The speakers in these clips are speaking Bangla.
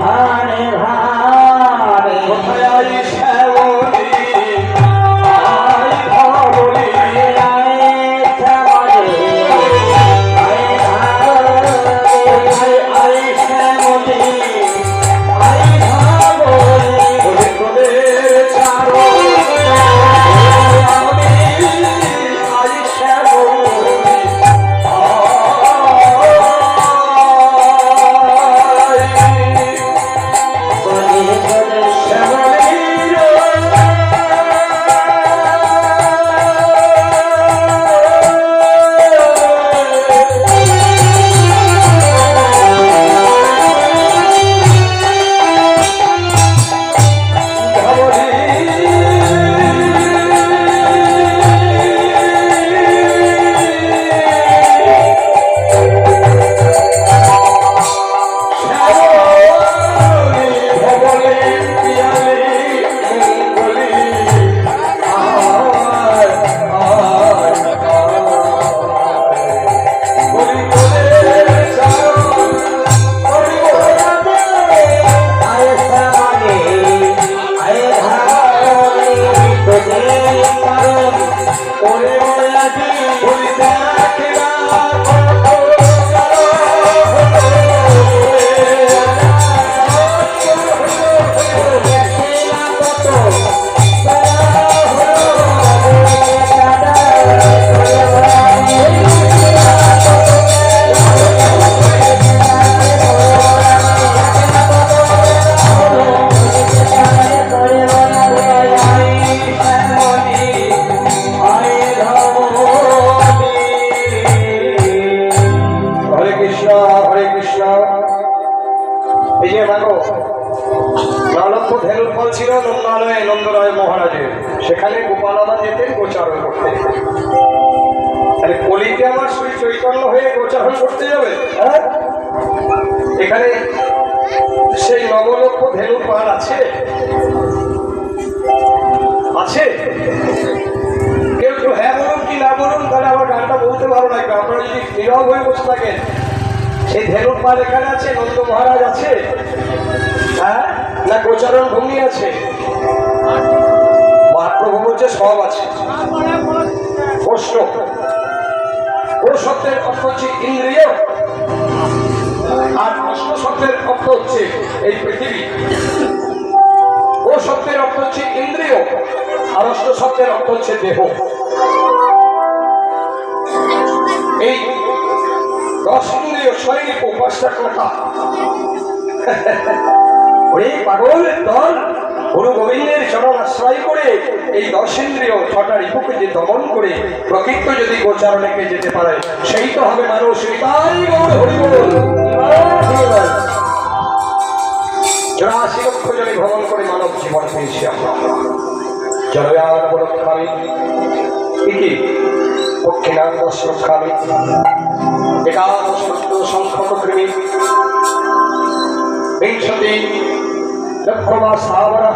ভানে ভানে কোথায় শ্যামলী আয় ধবলি সেখানে গোপালদা যেতেন গোচারণ করতে। তাহলে কলিতে আমার শ্রী চৈতন্য হয়ে গোচারণ করতে যাবে। হ্যাঁ, এখানে সেই নবলক্ষ ধেনু পান আছে আছে কেউ কেউ হ্যাঁ বলুন কি না বলুন, তাহলে আমার গানটা বলতে ভালো লাগবে। আপনারা যদি নীরব হয়ে বসে থাকেন, সেই ধেনু পান এখানে আছে, নন্দ মহারাজ আছে, হ্যাঁ না গোচারণ ভূমি আছে, মহাপ্রভু বলছে সব আছে। প্রশ্ন, ও শব্দের অর্থ হচ্ছে ইন্দ্রিয়, আর অষ্ট শব্দের অর্থ হচ্ছে এই পৃথিবী। ও শব্দের অর্থ হচ্ছে ইন্দ্রিয়, আর অষ্ট শব্দের অর্থ হচ্ছে দেহ। এই 10 ইন্দ্রিয় শরীর পাঁচটা কথা। ওই পাগলের দল গুরু গোবিন্দের চরণ আশ্রয় করে এই 10 ইন্দ্রিয় 6টা রিপুকে যে দমন করে প্রকৃত যদি গোচারণে যেতে পারে, সেই তো হবে মানুষ। চুরাশি লক্ষ জনে ভ্রমণ করে মানব জীবন পেয়েছি আমরা। জলয়ান বলক্ষামি কি পক্ষিণাঙ্গ সুরক্ষামি একাদশ সংখ্যক কৃমি বিংশতি লক্ষমা সাবরা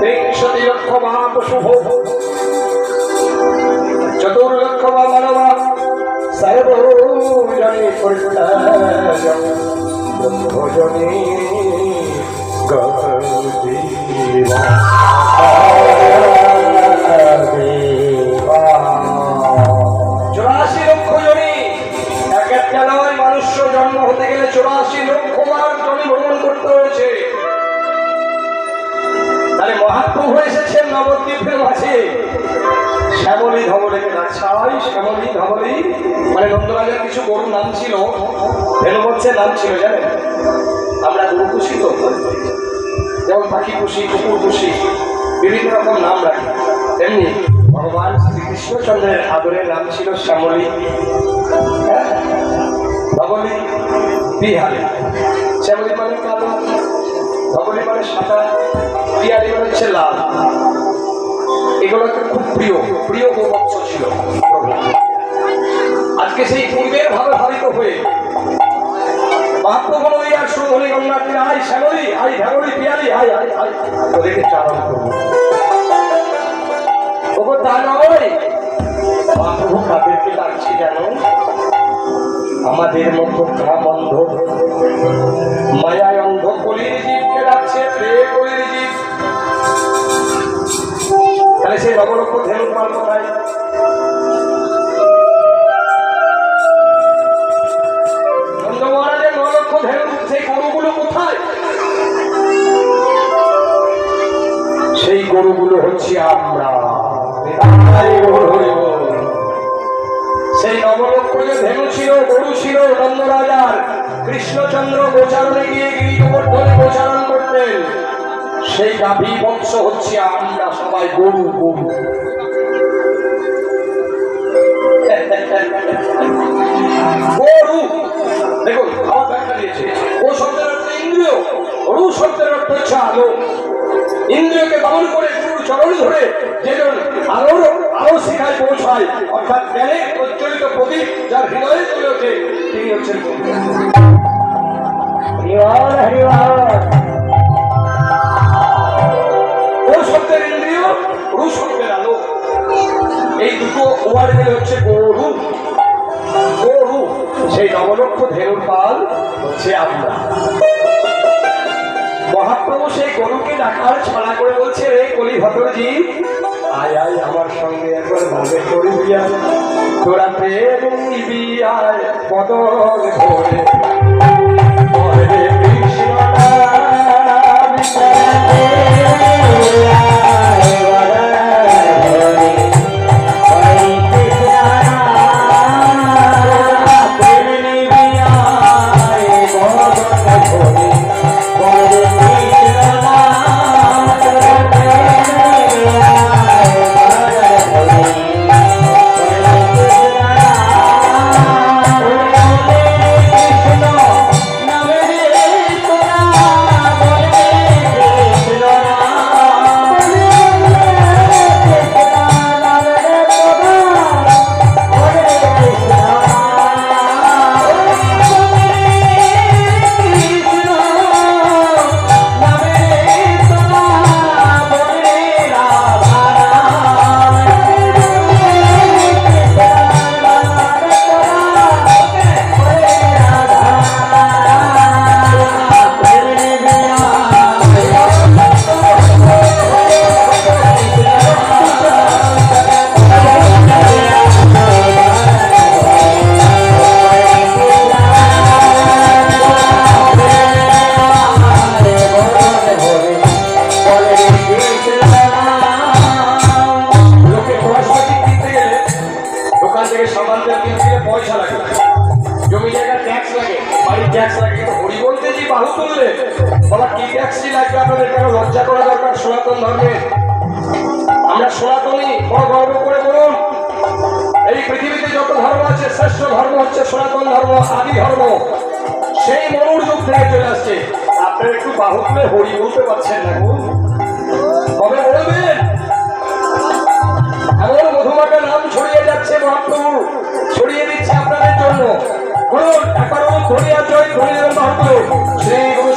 ত্রিংশতি লক্ষমা পশুভ চতুর্লক্ষমা মানবা সর্বজনে ব্রহ্মজনে গদিবা জন্ম হতে গেলে 84 লক্ষ বার জমি ভ্রমণ করতে হয়েছে। তাহলে মহাপ্রভু এসেছেন নবদ্বীপের মাঝে শ্যামলী ধবলীকে ডাকছাই। শ্যামলী ধবলী মানে নন্দরাজার কিছু গরুর নাম ছিল, ভেনুবৎসের নাম ছিল, জানেন? আমরা গরু পুষি তো, যেমন পাখি পুষি, কুকুর পুষি, বিভিন্ন রকম নাম রাখি, তেমনি ভগবান শ্রীকৃষ্ণচন্দ্রের আদরের নাম ছিল শ্যামলী, ধবলী, বিহারি। শ্যামলী মানে কালো, ধবলী মানে সাদা, বিহারি মানে হচ্ছে লাল। এগুলো খুব প্রিয় প্রিয় গোবৎস ছিল। আজকে সেই পূর্বের ভাবে ভাবিত হয়ে মহাপ্রভু আর শুরু হলে গঙ্গাকে আই শ্যামলী, আই ধবলী, বিহারি, আই আই আই ওদেরকে চারণ করবো। ওগো তা নয়, মহাপ্রভু কাদেরকে ডাকছি জানো? আমাদের মতো বন্ধ, মায়ায় অন্ধ গরুগুলো কোথায়? সেই গরুগুলো হচ্ছে আমরা। সেই নবলক্ষ যে ধেনু ছিল, গরু ছিল নন্দ রাজার, কৃষ্ণচন্দ্র গোচারণে গিয়ে গিরিগোবর্ধনে গোচারণ করতেন। সেই গাভী বংশ হচ্ছে আমরা সবাই গরু। গরু গরু দেখুন আমার ব্যাখ্যা দিয়েছে। ও শব্দের অর্থ ইন্দ্রিয়, রু শব্দের অর্থ হচ্ছে আলো। ইন্দ্রিয়কে দমন করে গুরুর চরণ ধরে যেজন আলো শিখায় পৌঁছায়, অর্থাৎ জ্ঞানে প্রজ্বলিত প্রদীপ যার হৃদয়ে চলে ওঠে, তিনি হচ্ছেন ও শব্দের ইন্দ্রিয়, রু শব্দের আলো। এই দুটো ওয়ার্ড মিলে হচ্ছে গরু। গরু সেই নবলক্ষ ধেনুর পাল হচ্ছে আমরা। মহাপ্রভু সেই গরুকে ডাকার ছড়া করে বলছে, রে কলি ভদ্রজি, আয় আয় আমার সঙ্গে একবার ভাবে করি বিয়া, তোরা প্রেম নিবি আয় পদর ধরে কৃষ্ণ হরি বলতে পারছেন না, তবে বলবেন এমন মধুমাটা নাম ছড়িয়ে যাচ্ছে, মহাপ্রভু ছড়িয়ে দিচ্ছে আপনাদের জন্য। বলুন একবার ধরিয়া জয় ধরে দেবেন মহাপ্রভু। শ্রী গুরু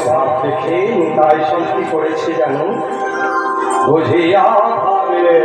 ভাব দেখে নিতাই শান্তি করেছে জানো বুঝিয়া ভাবে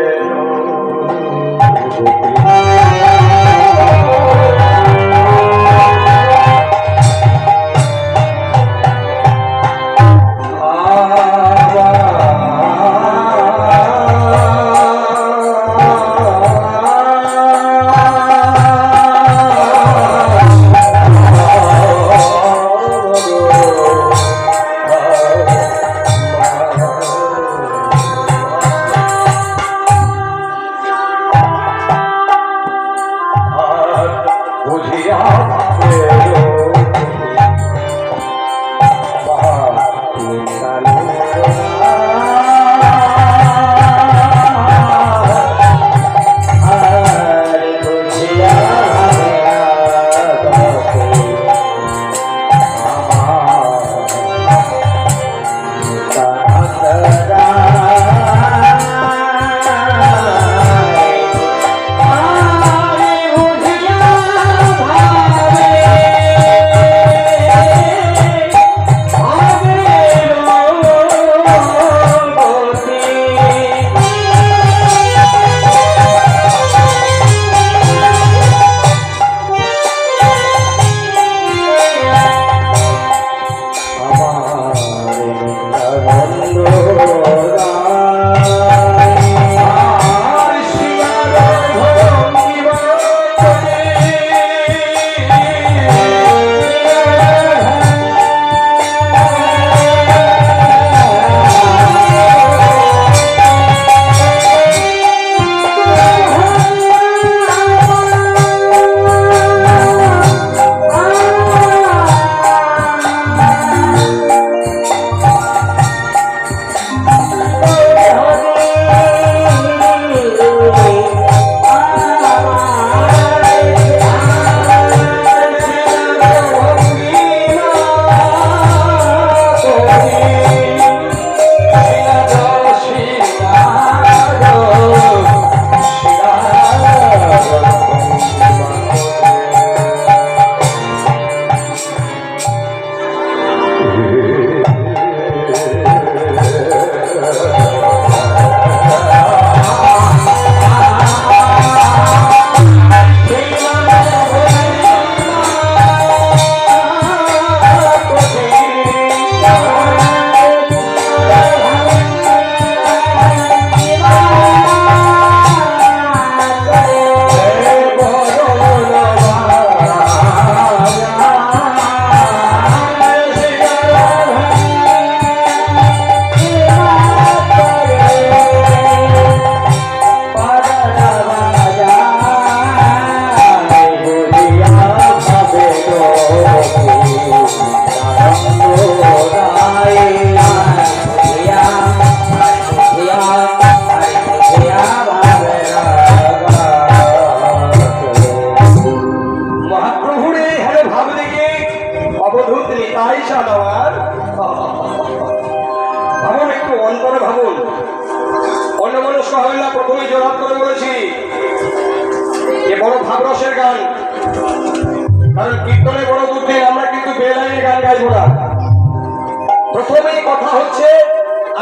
প্রথমেই কথা হচ্ছে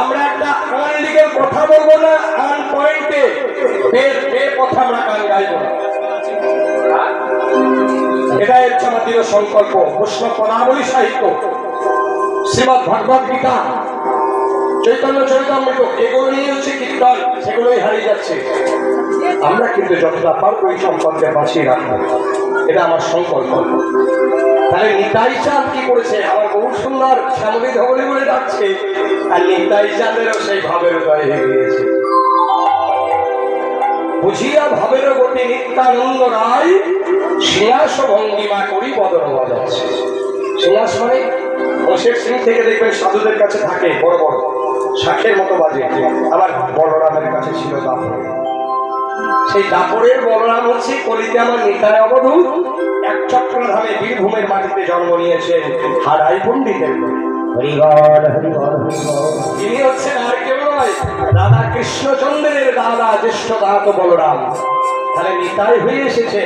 আমরা একটা আনলিগেল কথা বলবো না, আন পয়েন্টে বে কথা আমরা গান গাইবো না। এটাই হচ্ছে আমার দৃঢ় সংকল্প। বৈষ্ণব পদাবলী সাহিত্য, শ্রীমদ্ ভগবদ গীতা, চৈতন্য চরিতামৃত, এগুলো নিয়ে হচ্ছে কীর্তন, সেগুলোই হারিয়ে যাচ্ছে। আমরা কিন্তু যতটা পারবো এই সম্পর্কে বাঁচিয়ে রাখবো, এটা আমার সংকল্প। তাহলে নিতাই চাঁদ কি করেছে? আমার বহু সুন্দর শ্যামলী ধবলী বলে ডাকছে, আর নিতাই চাঁদেরও সেই ভাবের উদয় হয়ে গিয়েছে। বুঝিয়া ভাবের গতি নিত্যানন্দ রায় সিংহাস ভঙ্গিমা করি বদল বাজাচ্ছে। সিংহাস মানে মোষের সিং থেকে দেখবেন সাধুদের কাছে থাকে বড় বড় শাখের মতো বাজে। আবার বলরামের কাছে ছিল দাপড়, সেই দাপড়ের বলরাম হচ্ছে কলিতে আমার নিতাই অবধূত, এক চক্রধামে বীরভূমের মাটিতে জন্ম নিয়েছেন হারাই পণ্ডিতের। তিনি হচ্ছেন আর কেউ নয়, রাধা কৃষ্ণচন্দ্রের দাদা, জ্যেষ্ঠ দাদা বলরাম। তাহলে নিতাই হয়ে এসেছে।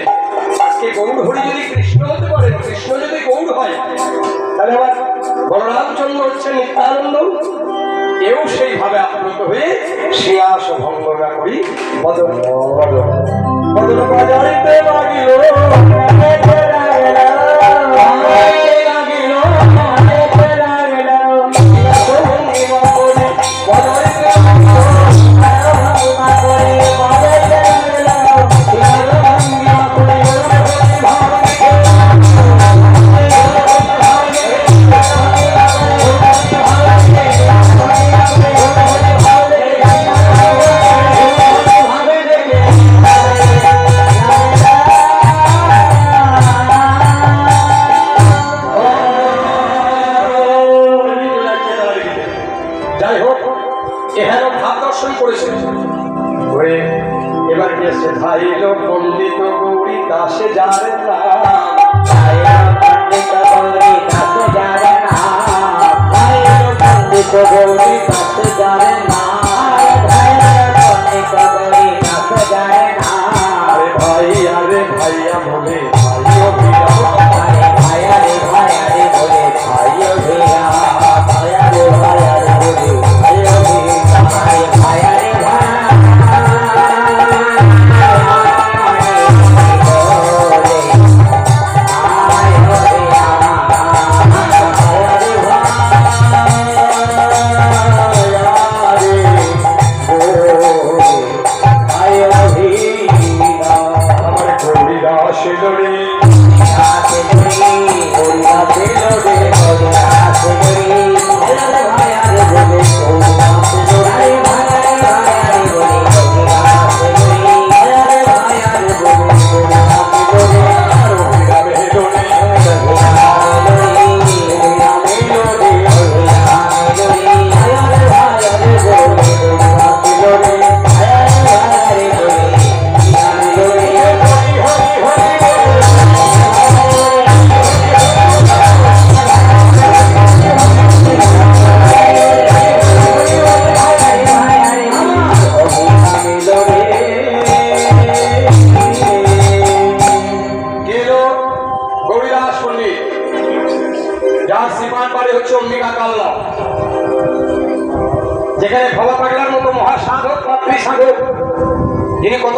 আজকে গৌড় হরি যদি কৃষ্ণ হতে পারে, কৃষ্ণ যদি গৌড় হয়, তাহলে আবার বলরামচন্দ্র হচ্ছে নিত্যানন্দ, এও সেইভাবে আপ্লুত হয়ে শ্রেয়াস ভঙ্গ না করি বদন বদন বদন বাজারিতে লাগিল যাই হোক এহেন ভাব দর্শন করেছে করে এবার কি এসছে ধাইল পণ্ডিত গৌরী দাসে যারে না পণ্ডিত গৌরী দাস যারে না পণ্ডিত গৌরী দাস যারে না পণ্ডিত গৌরী দাস যারে না আরে ভাইয়া বলে ভাইও ভিড়া ভাইয়া রে বলে ভাইও ভিড়া ভাইয়া রে বলে ভাইও ভিড়া ভাইয়া রে যেখানে ভবা পাগলার মতো মহাসাধক মাতৃসাধক যিনি কত